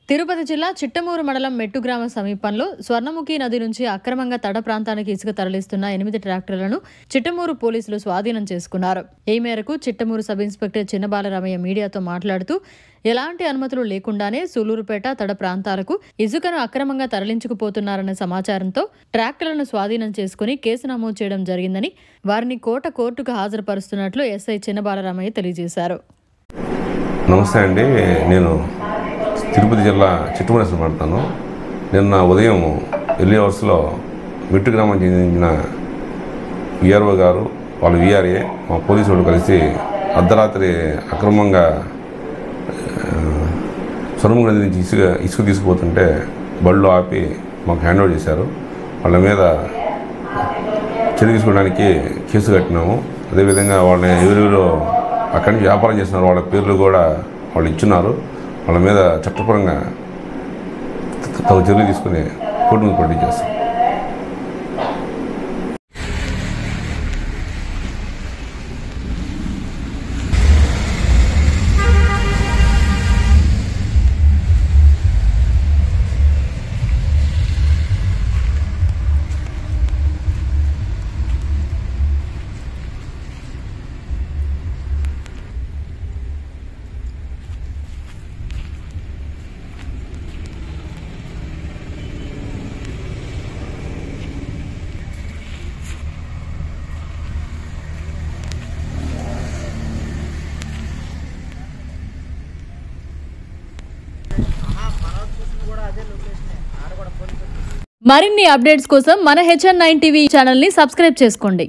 తిరుపతి జిల్లా చిట్టమూరు మండలం మెట్టు గ్రామ సమీపంలో స్వర్ణముఖి నది నుంచి అక్రమంగా తడ ప్రాంతానికి ఇసుక తరలిస్తున్న 8 ట్రాక్టర్లను చిట్టమూరు పోలీసులు స్వాధీనం చేసుకున్నారు. ఈ మేరకు చిట్టమూరు సబ్ ఇన్స్పెక్టర్ చిన్నబాలరామయ్య మీడియాతో మాట్లాడుతూ ఎలాంటి అనుమతులు లేకుండానే సూలూరుపేట తడ ప్రాంతాలకు ఇసుకను అక్రమంగా తరలించుకుపోతున్నారన్న సమాచారంతో ట్రాక్టర్లను స్వాధీనం చేసుకుని కేసు నమోదు చేయడం జరిగిందని వారిని కోర్టుకు హాజరుపరుస్తున్నట్లు ఎస్ఐ చిన్నబాలరామయ్య తెలియజేశారు. నమస్తే అండి, నేను తిరుపతి జిల్లా చిట్టమూరు పడతాను. నిన్న ఉదయం ఎర్లీ అవర్స్లో మెట్టు గ్రామం చెందిన విఆర్ఓ గారు వాళ్ళ విఆర్ఏ మా పోలీసు వాళ్ళు కలిసి అర్ధరాత్రి అక్రమంగా స్వర్ణముఖి నది నుంచి ఇసుక తీసుకుపోతుంటే బళ్ళు ఆపి మాకు హ్యాండ్ ఓవర్ చేశారు. వాళ్ళ మీద చర్య తీసుకోవడానికి కేసు కట్టినాము. అదేవిధంగా వాళ్ళని ఎవరెవరో అక్కడి నుంచి వ్యాపారం చేస్తున్నారు వాళ్ళ పేర్లు కూడా వాళ్ళు ఇచ్చున్నారు. వాళ్ళ మీద చట్టపరంగా తగు చర్యలు తీసుకుని కోర్టు మీద పోటీ చేస్తాం. మరిన్ని అప్డేట్స్ కోసం మన HN9 టీవీ ఛానల్ ని సబ్స్క్రైబ్ చేసుకోండి.